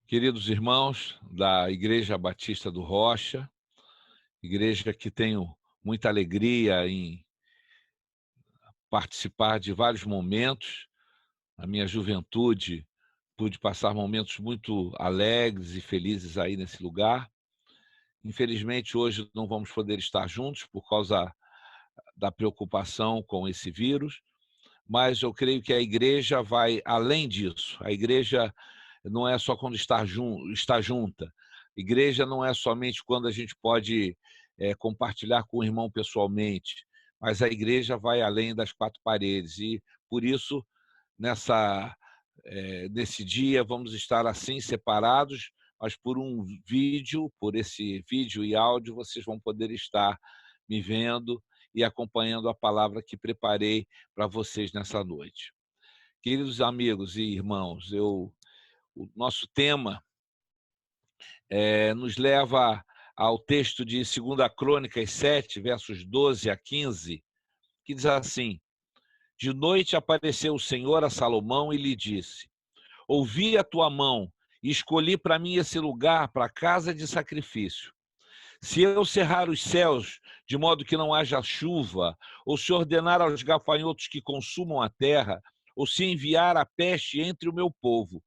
Queridos irmãos da Igreja Batista do Rocha, igreja que tenho muita alegria em participar de vários momentos. Na minha juventude, pude passar momentos muito alegres e felizes aí nesse lugar. Infelizmente, hoje não vamos poder estar juntos por causa da preocupação com esse vírus, mas eu creio que a igreja vai além disso. A igreja não é só quando está junta. Igreja não é somente quando a gente pode compartilhar com o irmão pessoalmente, mas a igreja vai além das quatro paredes. E, por isso, nesse dia, vamos estar assim separados, mas por esse vídeo e áudio, vocês vão poder estar me vendo e acompanhando a palavra que preparei para vocês nessa noite. Queridos amigos e irmãos, o nosso tema nos leva ao texto de 2 Crônicas 7, versos 12 a 15, que diz assim: De noite apareceu o Senhor a Salomão e lhe disse: Ouvi a tua mão e escolhi para mim esse lugar, para a casa de sacrifício. Se eu cerrar os céus de modo que não haja chuva, ou se ordenar aos gafanhotos que consumam a terra, ou se enviar a peste entre o meu povo,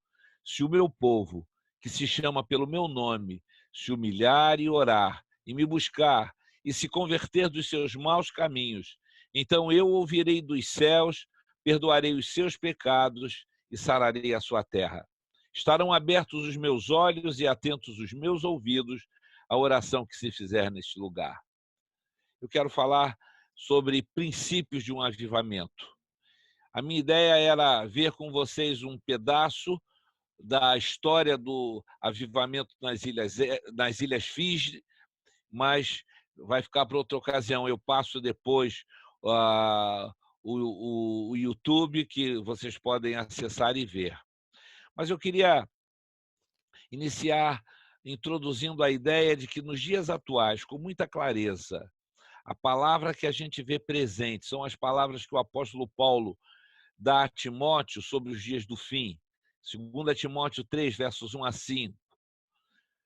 se o meu povo, que se chama pelo meu nome, se humilhar e orar, e me buscar, e se converter dos seus maus caminhos, então eu ouvirei dos céus, perdoarei os seus pecados e sararei a sua terra. Estarão abertos os meus olhos e atentos os meus ouvidos à oração que se fizer neste lugar. Eu quero falar sobre princípios de um avivamento. A minha ideia era ver com vocês um pedaço da história do avivamento nas Ilhas Fiji, mas vai ficar para outra ocasião. Eu passo depois o YouTube, que vocês podem acessar e ver. Mas eu queria iniciar introduzindo a ideia de que nos dias atuais, com muita clareza, a palavra que a gente vê presente são as palavras que o apóstolo Paulo dá a Timóteo sobre os dias do fim. 2 Timóteo 3, versos 1 a 5.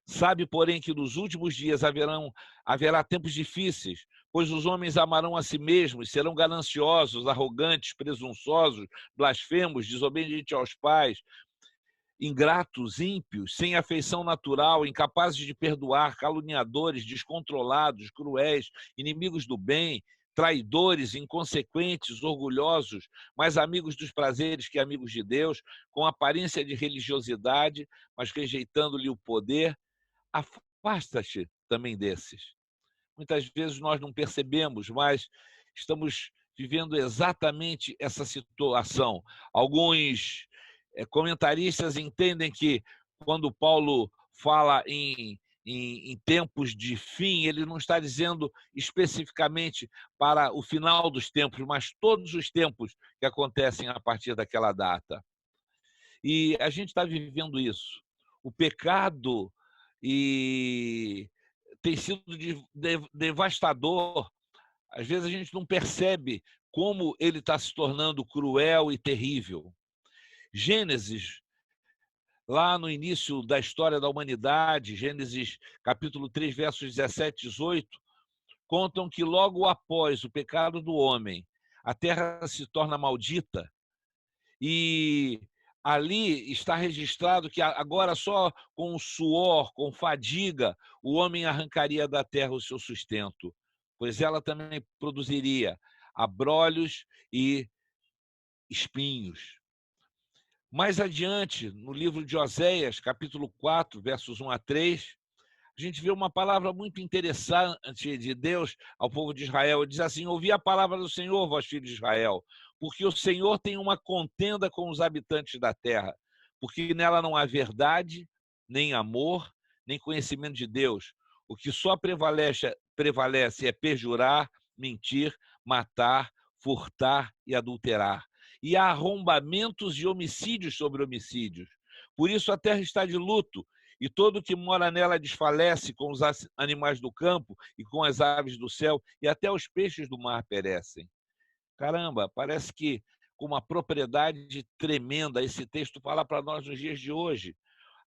Sabe, porém, que nos últimos dias haverá tempos difíceis, pois os homens amarão a si mesmos, serão gananciosos, arrogantes, presunçosos, blasfemos, desobedientes aos pais, ingratos, ímpios, sem afeição natural, incapazes de perdoar, caluniadores, descontrolados, cruéis, inimigos do bem, traidores, inconsequentes, orgulhosos, mais amigos dos prazeres que amigos de Deus, com aparência de religiosidade, mas rejeitando-lhe o poder. Afasta-te também desses. Muitas vezes nós não percebemos, mas estamos vivendo exatamente essa situação. Alguns comentaristas entendem que quando Paulo fala em tempos de fim, ele não está dizendo especificamente para o final dos tempos, mas todos os tempos que acontecem a partir daquela data. E a gente está vivendo isso. O pecado tem sido devastador. Às vezes a gente não percebe como ele está se tornando cruel e terrível. Gênesis, lá no início da história da humanidade, Gênesis capítulo 3, versos 17 e 18, contam que logo após o pecado do homem, a terra se torna maldita e ali está registrado que agora só com suor, com fadiga, o homem arrancaria da terra o seu sustento, pois ela também produziria abrolhos e espinhos. Mais adiante, no livro de Oséias, capítulo 4, versos 1 a 3, a gente vê uma palavra muito interessante de Deus ao povo de Israel. Ele diz assim: ouvi a palavra do Senhor, vós filhos de Israel, porque o Senhor tem uma contenda com os habitantes da terra, porque nela não há verdade, nem amor, nem conhecimento de Deus. O que só prevalece é perjurar, mentir, matar, furtar e adulterar. E há arrombamentos e homicídios sobre homicídios. Por isso a terra está de luto, e todo que mora nela desfalece, com os animais do campo e com as aves do céu, e até os peixes do mar perecem. Caramba, parece que com uma propriedade tremenda esse texto fala para nós nos dias de hoje.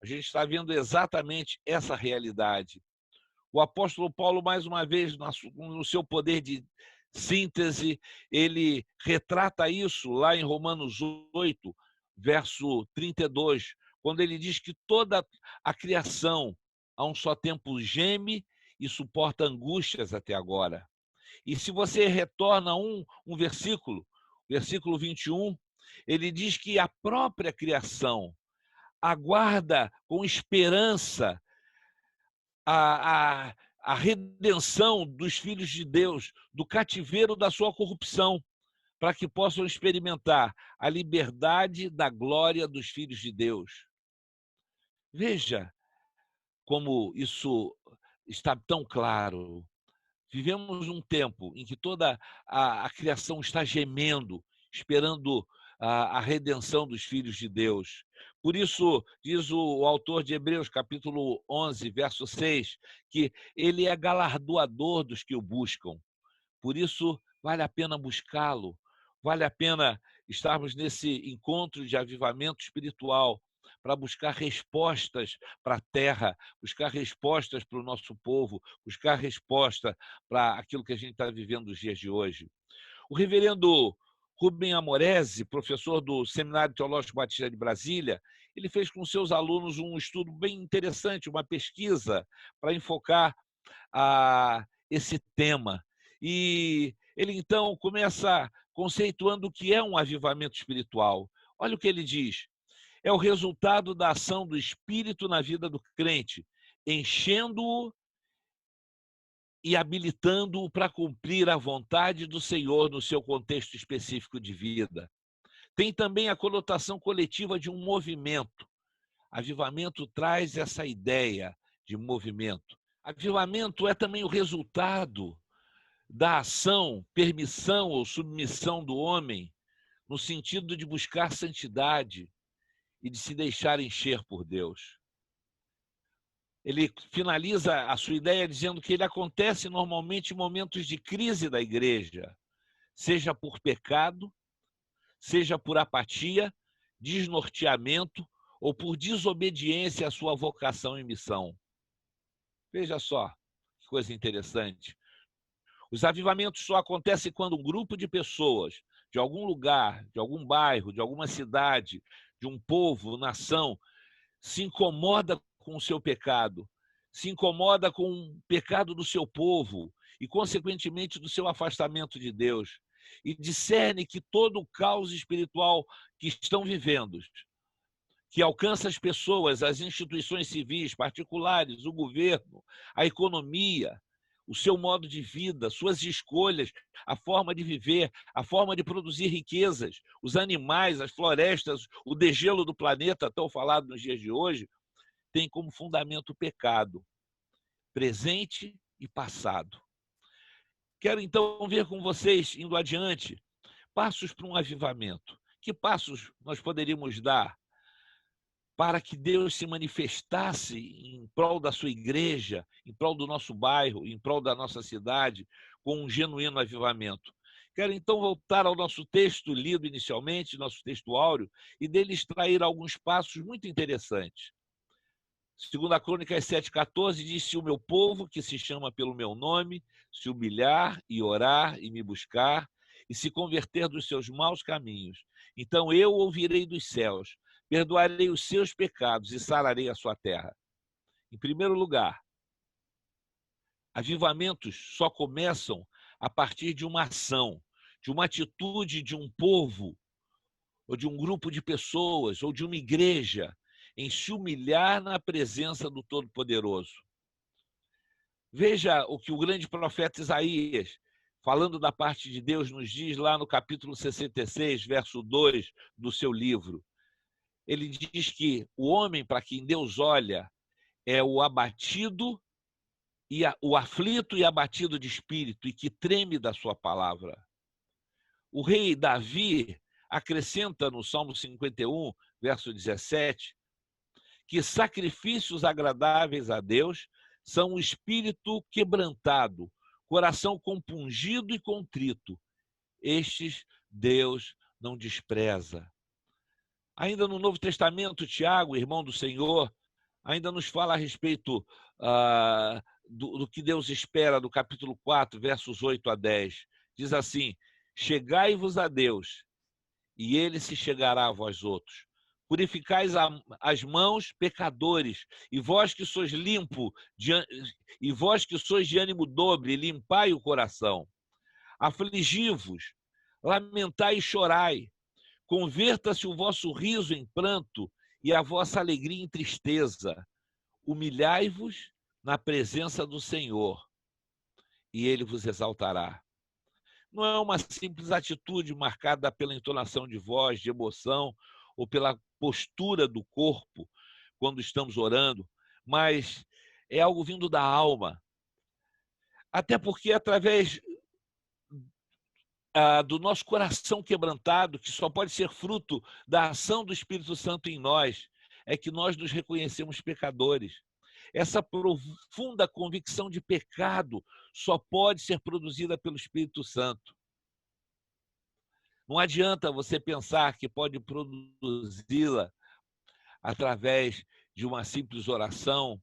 A gente está vendo exatamente essa realidade. O apóstolo Paulo, mais uma vez, no seu poder de síntese, ele retrata isso lá em Romanos 8, verso 32, quando ele diz que toda a criação, a um só tempo, geme e suporta angústias até agora. E se você retorna um versículo 21, ele diz que a própria criação aguarda com esperança a, a, a redenção dos filhos de Deus, do cativeiro da sua corrupção, para que possam experimentar a liberdade da glória dos filhos de Deus. Veja como isso está tão claro. Vivemos um tempo em que toda a criação está gemendo, esperando a redenção dos filhos de Deus. Por isso, diz o autor de Hebreus, capítulo 11, verso 6, que ele é galardoador dos que o buscam. Por isso, vale a pena buscá-lo, vale a pena estarmos nesse encontro de avivamento espiritual para buscar respostas para a terra, buscar respostas para o nosso povo, buscar resposta para aquilo que a gente está vivendo nos dias de hoje. O reverendo Rubem Amorese, professor do Seminário Teológico Batista de Brasília, ele fez com seus alunos um estudo bem interessante, uma pesquisa para enfocar esse tema. E ele, então, começa conceituando o que é um avivamento espiritual. Olha o que ele diz. É o resultado da ação do Espírito na vida do crente, enchendo-o e habilitando-o para cumprir a vontade do Senhor no seu contexto específico de vida. Tem também a conotação coletiva de um movimento. Avivamento traz essa ideia de movimento. Avivamento é também o resultado da ação, permissão ou submissão do homem, no sentido de buscar santidade e de se deixar encher por Deus. Ele finaliza a sua ideia dizendo que ele acontece normalmente em momentos de crise da igreja, seja por pecado, seja por apatia, desnorteamento ou por desobediência à sua vocação e missão. Veja só que coisa interessante. Os avivamentos só acontecem quando um grupo de pessoas de algum lugar, de algum bairro, de alguma cidade, de um povo, nação, se incomoda com o seu pecado, se incomoda com o pecado do seu povo e, consequentemente, do seu afastamento de Deus, e discerne que todo o caos espiritual que estão vivendo, que alcança as pessoas, as instituições civis, particulares, o governo, a economia, o seu modo de vida, suas escolhas, a forma de viver, a forma de produzir riquezas, os animais, as florestas, o degelo do planeta, tão falado nos dias de hoje, tem como fundamento o pecado, presente e passado. Quero então ver com vocês, indo adiante, passos para um avivamento. Que passos nós poderíamos dar para que Deus se manifestasse em prol da sua igreja, em prol do nosso bairro, em prol da nossa cidade, com um genuíno avivamento? Quero então voltar ao nosso texto lido inicialmente, nosso texto áureo, e dele extrair alguns passos muito interessantes. Segunda Crônicas 7,14 diz: se o meu povo, que se chama pelo meu nome, se humilhar e orar e me buscar, e se converter dos seus maus caminhos, então eu ouvirei dos céus, perdoarei os seus pecados e sararei a sua terra. Em primeiro lugar, avivamentos só começam a partir de uma ação, de uma atitude de um povo, ou de um grupo de pessoas, ou de uma igreja, em se humilhar na presença do Todo-Poderoso. Veja o que o grande profeta Isaías, falando da parte de Deus, nos diz lá no capítulo 66, verso 2 do seu livro. Ele diz que o homem para quem Deus olha é o abatido, o aflito e abatido de espírito, e que treme da sua palavra. O rei Davi acrescenta no Salmo 51, verso 17, que sacrifícios agradáveis a Deus são o espírito quebrantado, coração compungido e contrito. Estes Deus não despreza. Ainda no Novo Testamento, Tiago, irmão do Senhor, ainda nos fala a respeito do que Deus espera, do capítulo 4, versos 8 a 10. Diz assim: chegai-vos a Deus, e ele se chegará a vós outros. Purificais as mãos, pecadores, e vós que sois e vós que sois de ânimo dobre, limpai o coração. Afligi-vos, lamentai e chorai. Converta-se o vosso riso em pranto e a vossa alegria em tristeza. Humilhai-vos na presença do Senhor, e ele vos exaltará. Não é uma simples atitude marcada pela entonação de voz, de emoção, ou pela postura do corpo quando estamos orando, mas é algo vindo da alma. Até porque através do nosso coração quebrantado, que só pode ser fruto da ação do Espírito Santo em nós, é que nós nos reconhecemos pecadores. Essa profunda convicção de pecado só pode ser produzida pelo Espírito Santo. Não adianta você pensar que pode produzi-la através de uma simples oração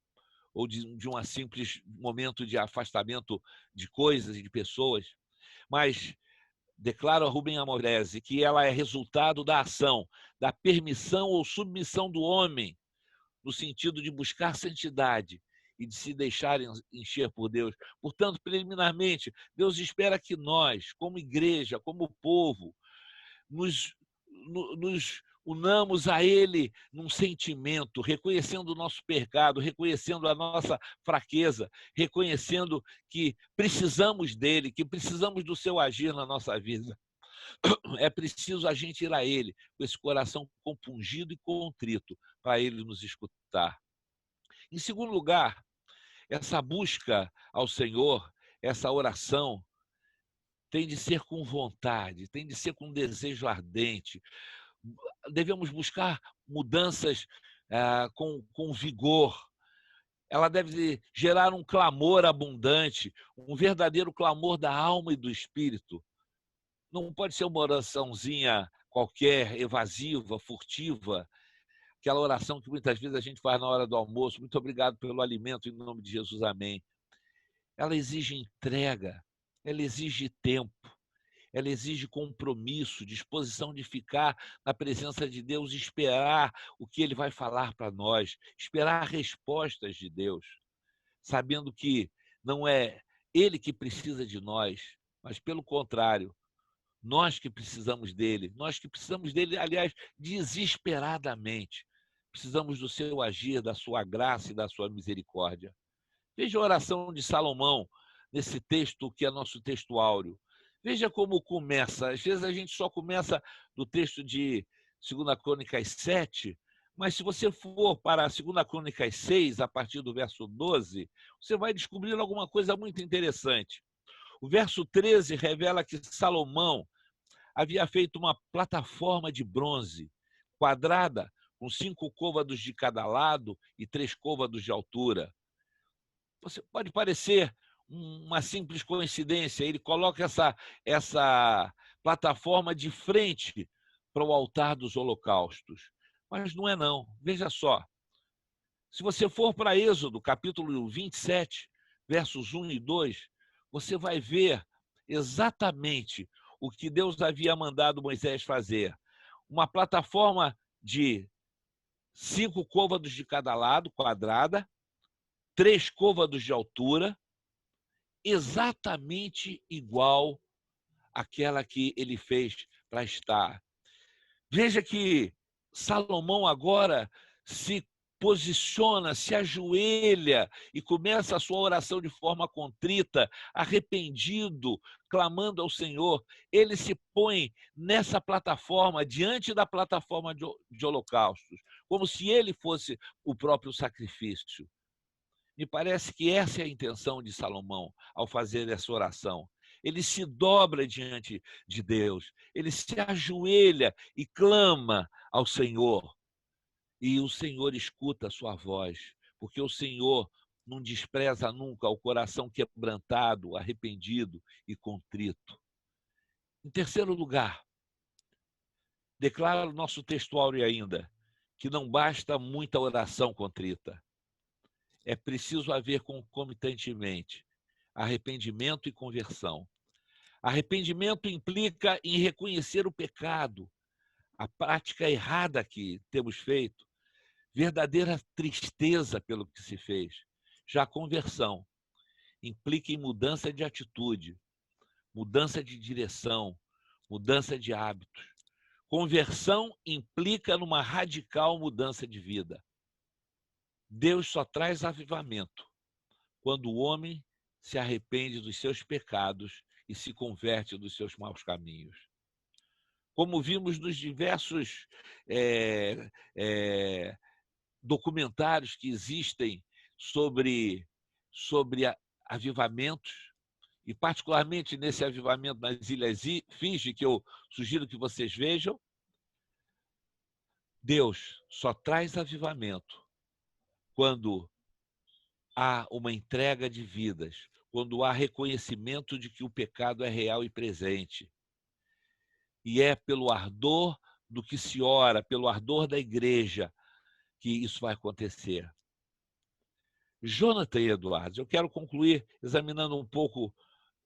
ou de um simples momento de afastamento de coisas e de pessoas, mas declara Rubem Amorese que ela é resultado da ação, da permissão ou submissão do homem, no sentido de buscar santidade e de se deixar encher por Deus. Portanto, preliminarmente, Deus espera que nós, como igreja, como povo, nos unamos a Ele num sentimento, reconhecendo o nosso pecado, reconhecendo a nossa fraqueza, reconhecendo que precisamos dEle, que precisamos do seu agir na nossa vida. É preciso a gente ir a Ele com esse coração compungido e contrito para Ele nos escutar. Em segundo lugar, essa busca ao Senhor, essa oração, tem de ser com vontade, tem de ser com desejo ardente. Devemos buscar mudanças com vigor. Ela deve gerar um clamor abundante, um verdadeiro clamor da alma e do espírito. Não pode ser uma oraçãozinha qualquer, evasiva, furtiva, aquela oração que muitas vezes a gente faz na hora do almoço. Muito obrigado pelo alimento, em nome de Jesus, amém. Ela exige entrega, ela exige tempo, ela exige compromisso, disposição de ficar na presença de Deus e esperar o que Ele vai falar para nós, esperar respostas de Deus, sabendo que não é Ele que precisa de nós, mas pelo contrário, nós que precisamos dele, aliás, desesperadamente. Precisamos do seu agir, da sua graça e da sua misericórdia. Veja a oração de Salomão nesse texto que é nosso texto áureo. Veja como começa. Às vezes a gente só começa do texto de 2 Crônicas 7, mas se você for para 2 Crônicas 6, a partir do verso 12, você vai descobrir alguma coisa muito interessante. O verso 13 revela que Salomão havia feito uma plataforma de bronze quadrada, com 5 côvados de cada lado e 3 côvados de altura. Você pode parecer uma simples coincidência, ele coloca essa plataforma de frente para o altar dos holocaustos. Mas não é não. Veja só. Se você for para Êxodo, capítulo 27, versos 1 e 2, você vai ver exatamente o que Deus havia mandado Moisés fazer. Uma plataforma de 5 côvados de cada lado, quadrada, 3 côvados de altura, exatamente igual àquela que ele fez para estar. Veja que Salomão agora se posiciona, se ajoelha e começa a sua oração de forma contrita, arrependido, clamando ao Senhor. Ele se põe nessa plataforma, diante da plataforma de holocaustos, como se ele fosse o próprio sacrifício. Me parece que essa é a intenção de Salomão ao fazer essa oração. Ele se dobra diante de Deus, ele se ajoelha e clama ao Senhor. E o Senhor escuta a sua voz, porque o Senhor não despreza nunca o coração quebrantado, arrependido e contrito. Em terceiro lugar, declara o nosso texto áureo ainda que não basta muita oração contrita. é preciso haver concomitantemente arrependimento e conversão. Arrependimento implica em reconhecer o pecado, a prática errada que temos feito, verdadeira tristeza pelo que se fez. Já a conversão implica em mudança de atitude, mudança de direção, mudança de hábitos. Conversão implica numa radical mudança de vida. Deus só traz avivamento quando o homem se arrepende dos seus pecados e se converte dos seus maus caminhos. Como vimos nos diversos documentários que existem sobre avivamentos, e particularmente nesse avivamento nas Ilhas Fiji, que eu sugiro que vocês vejam, Deus só traz avivamento quando há uma entrega de vidas, quando há reconhecimento de que o pecado é real e presente. E é pelo ardor do que se ora, pelo ardor da igreja, que isso vai acontecer. Jonathan Edwards, eu quero concluir examinando um pouco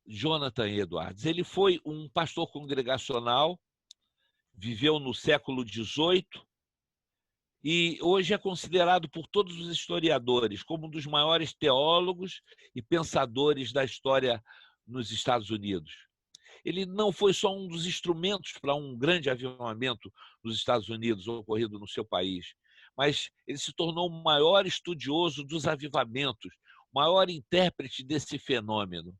Jonathan Edwards. Ele foi um pastor congregacional, viveu no século XVIII e hoje é considerado por todos os historiadores como um dos maiores teólogos e pensadores da história nos Estados Unidos. Ele não foi só um dos instrumentos para um grande avivamento nos Estados Unidos ocorrido no seu país, mas ele se tornou o maior estudioso dos avivamentos, o maior intérprete desse fenômeno.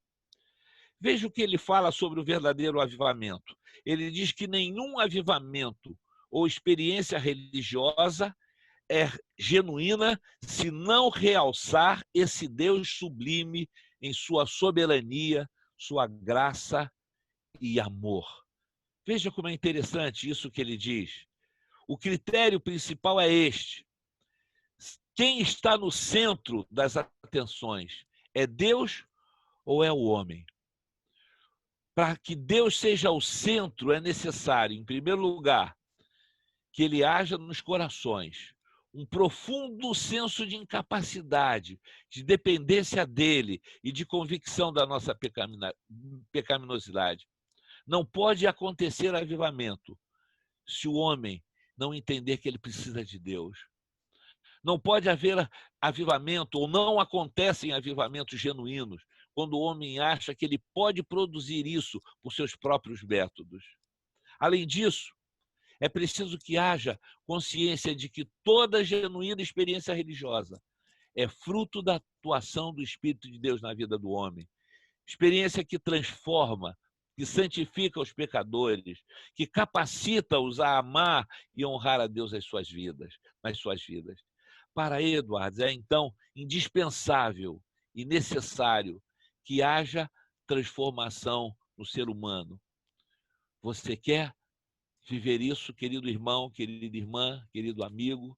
Veja o que ele fala sobre o verdadeiro avivamento. Ele diz que nenhum avivamento ou experiência religiosa é genuína se não realçar esse Deus sublime em sua soberania, sua graça e amor. Veja como é interessante isso que ele diz. O critério principal é este: quem está no centro das atenções? É Deus ou é o homem? Para que Deus seja o centro, é necessário, em primeiro lugar, que ele haja nos corações um profundo senso de incapacidade, de dependência dele e de convicção da nossa pecaminosidade. Não pode acontecer avivamento se o homem não entender que ele precisa de Deus. Não pode haver avivamento, ou não acontecem avivamentos genuínos, quando o homem acha que ele pode produzir isso por seus próprios métodos. Além disso, é preciso que haja consciência de que toda genuína experiência religiosa é fruto da atuação do Espírito de Deus na vida do homem. Experiência que transforma, que santifica os pecadores, que capacita-os a amar e honrar a Deus nas suas vidas. Para Edwards, é então indispensável e necessário que haja transformação no ser humano. Você quer viver isso, querido irmão, querida irmã, querido amigo?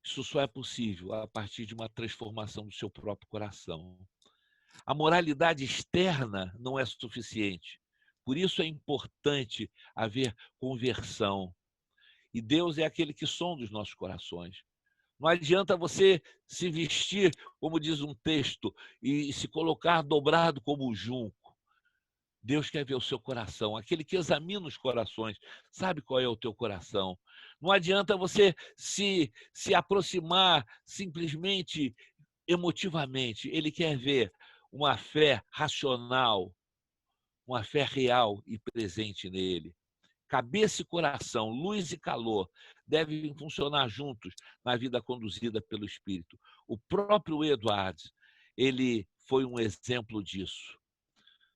Isso só é possível a partir de uma transformação do seu próprio coração. A moralidade externa não é suficiente. Por isso é importante haver conversão. E Deus é aquele que sonda os nossos corações. Não adianta você se vestir, como diz um texto, e se colocar dobrado como o junco. Deus quer ver o seu coração, aquele que examina os corações, sabe qual é o teu coração. Não adianta você se aproximar simplesmente emotivamente. Ele quer ver uma fé racional, uma fé real e presente nele. Cabeça e coração, luz e calor, devem funcionar juntos na vida conduzida pelo Espírito. O próprio Edwards, ele foi um exemplo disso.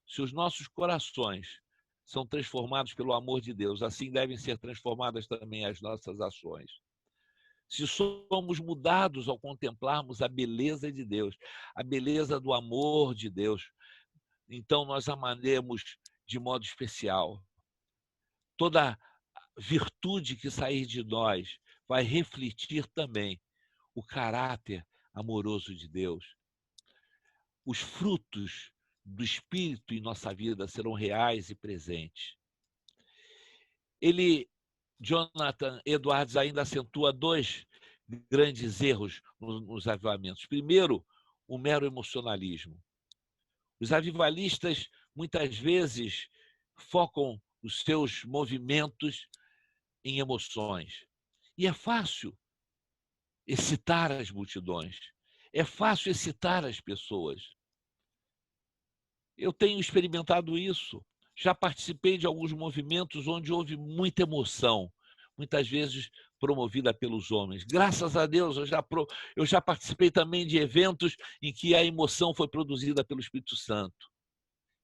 Se os nossos corações são transformados pelo amor de Deus, assim devem ser transformadas também as nossas ações. Se somos mudados ao contemplarmos a beleza de Deus, a beleza do amor de Deus, então nós amaremos de modo especial. Toda virtude que sair de nós vai refletir também o caráter amoroso de Deus. Os frutos do Espírito em nossa vida serão reais e presentes. Jonathan Edwards, ainda acentua dois grandes erros nos avivamentos. Primeiro, o mero emocionalismo. Os avivalistas, muitas vezes, focam os seus movimentos em emoções. E é fácil excitar as multidões. É fácil excitar as pessoas. Eu tenho experimentado isso. Já participei de alguns movimentos onde houve muita emoção, muitas vezes promovida pelos homens. Graças a Deus, eu já participei também de eventos em que a emoção foi produzida pelo Espírito Santo.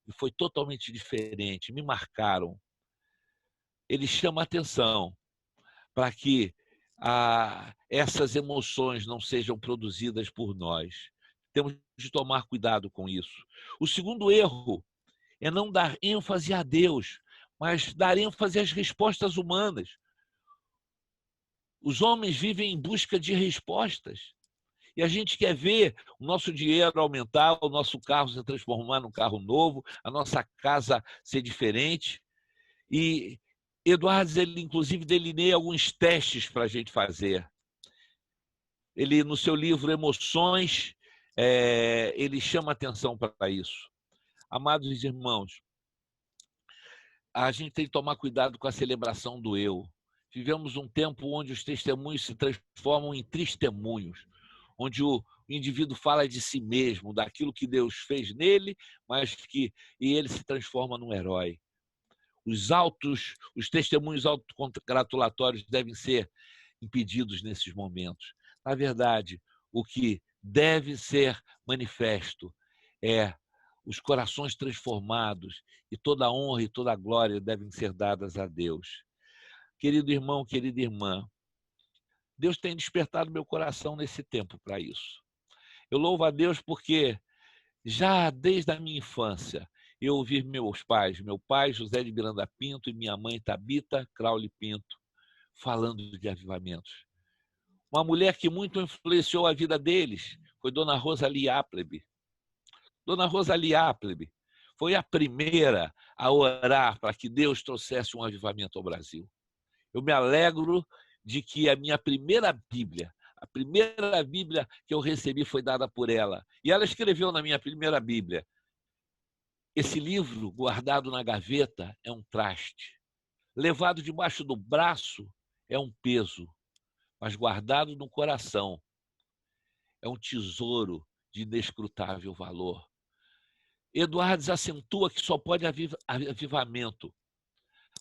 E foi totalmente diferente, me marcaram. Ele chama a atenção para que essas emoções não sejam produzidas por nós. Temos de tomar cuidado com isso. O segundo erro é não dar ênfase a Deus, mas dar ênfase às respostas humanas. Os homens vivem em busca de respostas. E a gente quer ver o nosso dinheiro aumentar, o nosso carro se transformar num carro novo, a nossa casa ser diferente. E Eduardo, ele inclusive delineia alguns testes para a gente fazer. Ele, no seu livro Emoções, ele chama atenção para isso. Amados irmãos, a gente tem que tomar cuidado com a celebração do eu. Vivemos um tempo onde os testemunhos se transformam em testemunhos, onde o indivíduo fala de si mesmo, daquilo que Deus fez nele, e ele se transforma num herói. Os testemunhos autocongratulatórios devem ser impedidos nesses momentos. Na verdade, o que deve ser manifesto é os corações transformados, e toda a honra e toda a glória devem ser dadas a Deus. Querido irmão, querida irmã, Deus tem despertado meu coração nesse tempo para isso. Eu louvo a Deus porque já desde a minha infância eu ouvi meus pais, meu pai José de Miranda Pinto e minha mãe Tabita Crowley Pinto, falando de avivamentos. Uma mulher que muito influenciou a vida deles foi Dona Rosalie Appleby. Dona Rosalie Appleby foi a primeira a orar para que Deus trouxesse um avivamento ao Brasil. Eu me alegro de que a minha primeira Bíblia, a primeira Bíblia que eu recebi foi dada por ela. E ela escreveu na minha primeira Bíblia: esse livro guardado na gaveta é um traste, levado debaixo do braço é um peso, mas guardado no coração é um tesouro de inescrutável valor. Eduardo acentua que só pode haver avivamento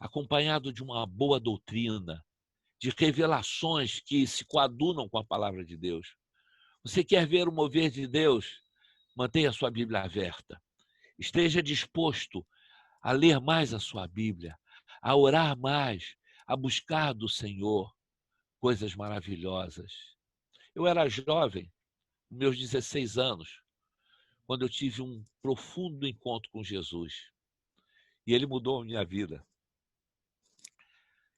acompanhado de uma boa doutrina, de revelações que se coadunam com a palavra de Deus. Você quer ver o mover de Deus? Mantenha a sua Bíblia aberta. Esteja disposto a ler mais a sua Bíblia, a orar mais, a buscar do Senhor coisas maravilhosas. Eu era jovem, meus 16 anos, quando eu tive um profundo encontro com Jesus. E ele mudou a minha vida.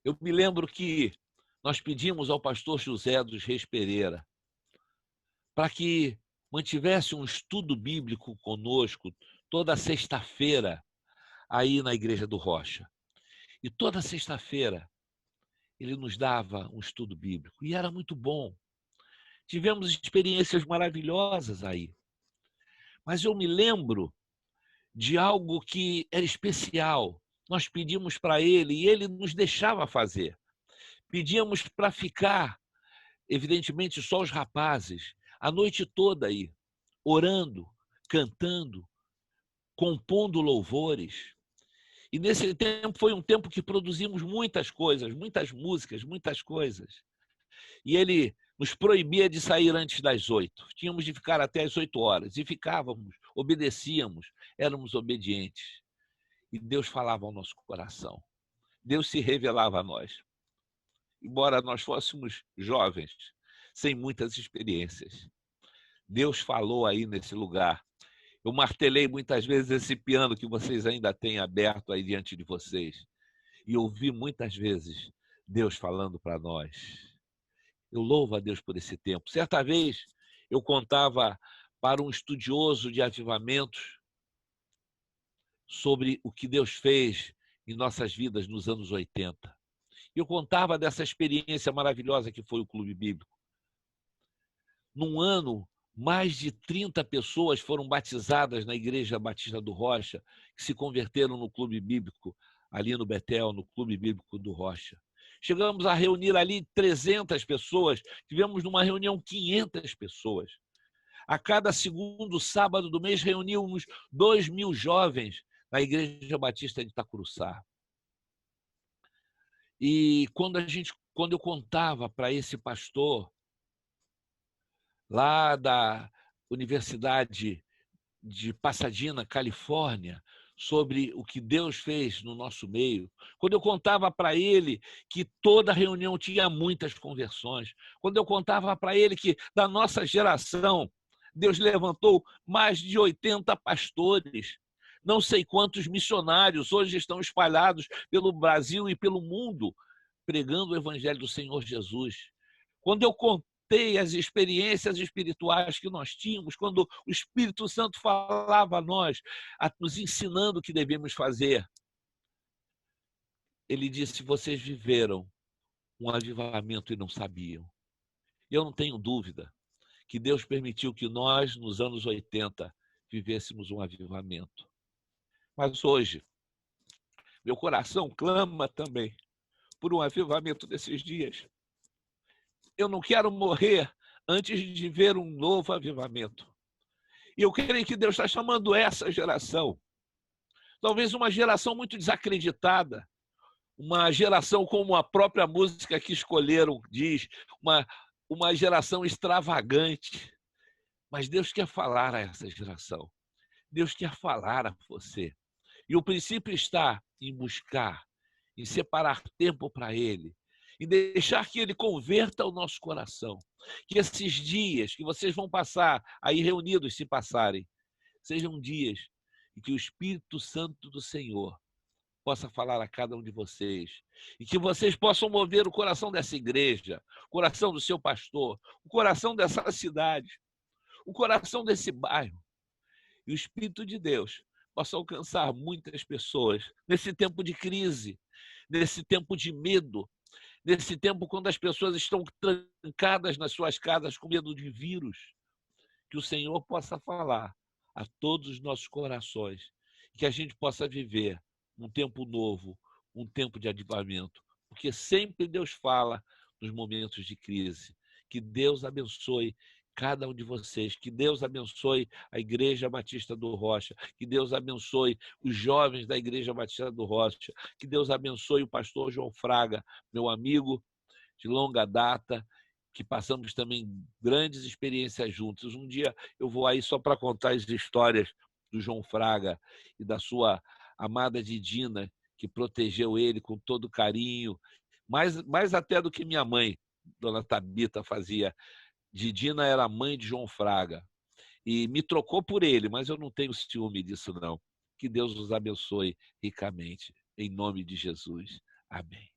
Eu me lembro que nós pedimos ao pastor José dos Reis Pereira para que mantivesse um estudo bíblico conosco toda sexta-feira aí na Igreja do Rocha. E toda sexta-feira ele nos dava um estudo bíblico. E era muito bom. Tivemos experiências maravilhosas aí. Mas eu me lembro de algo que era especial. Nós pedimos para ele e ele nos deixava fazer. Pedíamos para ficar, evidentemente, só os rapazes, a noite toda aí, orando, cantando, compondo louvores. E nesse tempo foi um tempo que produzimos muitas coisas, muitas músicas, muitas coisas. E ele nos proibia de sair antes das 8. Tínhamos de ficar até as 8 horas. E ficávamos, obedecíamos, éramos obedientes. E Deus falava ao nosso coração. Deus se revelava a nós. Embora nós fôssemos jovens, sem muitas experiências. Deus falou aí nesse lugar. Eu martelei muitas vezes esse piano que vocês ainda têm aberto aí diante de vocês. E ouvi muitas vezes Deus falando para nós. Eu louvo a Deus por esse tempo. Certa vez, eu contava para um estudioso de avivamentos sobre o que Deus fez em nossas vidas nos anos 80. Eu contava dessa experiência maravilhosa que foi o Clube Bíblico. Num ano, mais de 30 pessoas foram batizadas na Igreja Batista do Rocha, que se converteram no Clube Bíblico, ali no Betel, no Clube Bíblico do Rocha. Chegamos a reunir ali 300 pessoas, tivemos numa reunião 500 pessoas. A cada segundo sábado do mês reuníamos 2.000 jovens na Igreja Batista de Itacuruçá. E quando eu contava para esse pastor, lá da Universidade de Pasadena, Califórnia, sobre o que Deus fez no nosso meio, quando eu contava para ele que toda reunião tinha muitas conversões, quando eu contava para ele que da nossa geração Deus levantou mais de 80 pastores, não sei quantos missionários hoje estão espalhados pelo Brasil e pelo mundo, pregando o evangelho do Senhor Jesus. Quando eu contei as experiências espirituais que nós tínhamos, quando o Espírito Santo falava a nós, nos ensinando o que devemos fazer, ele disse: vocês viveram um avivamento e não sabiam. Eu não tenho dúvida que Deus permitiu que nós, nos anos 80, vivêssemos um avivamento. Mas hoje, meu coração clama também por um avivamento desses dias. Eu não quero morrer antes de ver um novo avivamento. E eu creio que Deus está chamando essa geração, talvez uma geração muito desacreditada, uma geração como a própria música que escolheram diz, uma geração extravagante. Mas Deus quer falar a essa geração. Deus quer falar a você. E o princípio está em buscar, em separar tempo para Ele, em deixar que Ele converta o nosso coração. Que esses dias que vocês vão passar aí reunidos, se passarem, sejam dias em que o Espírito Santo do Senhor possa falar a cada um de vocês. E que vocês possam mover o coração dessa igreja, o coração do seu pastor, o coração dessa cidade, o coração desse bairro. E o Espírito de Deus possa alcançar muitas pessoas nesse tempo de crise, nesse tempo de medo, nesse tempo quando as pessoas estão trancadas nas suas casas com medo de vírus. Que o Senhor possa falar a todos os nossos corações, que a gente possa viver um tempo novo, um tempo de avivamento, porque sempre Deus fala nos momentos de crise. Que Deus abençoe cada um de vocês, que Deus abençoe a Igreja Batista do Rocha, que Deus abençoe os jovens da Igreja Batista do Rocha, que Deus abençoe o pastor João Fraga, meu amigo de longa data, que passamos também grandes experiências juntos. Um dia eu vou aí só para contar as histórias do João Fraga e da sua amada Didina, que protegeu ele com todo carinho, mais até do que minha mãe, Dona Tabita, fazia. Didina era a mãe de João Fraga e me trocou por ele, mas eu não tenho ciúme disso, não. Que Deus os abençoe ricamente, em nome de Jesus. Amém.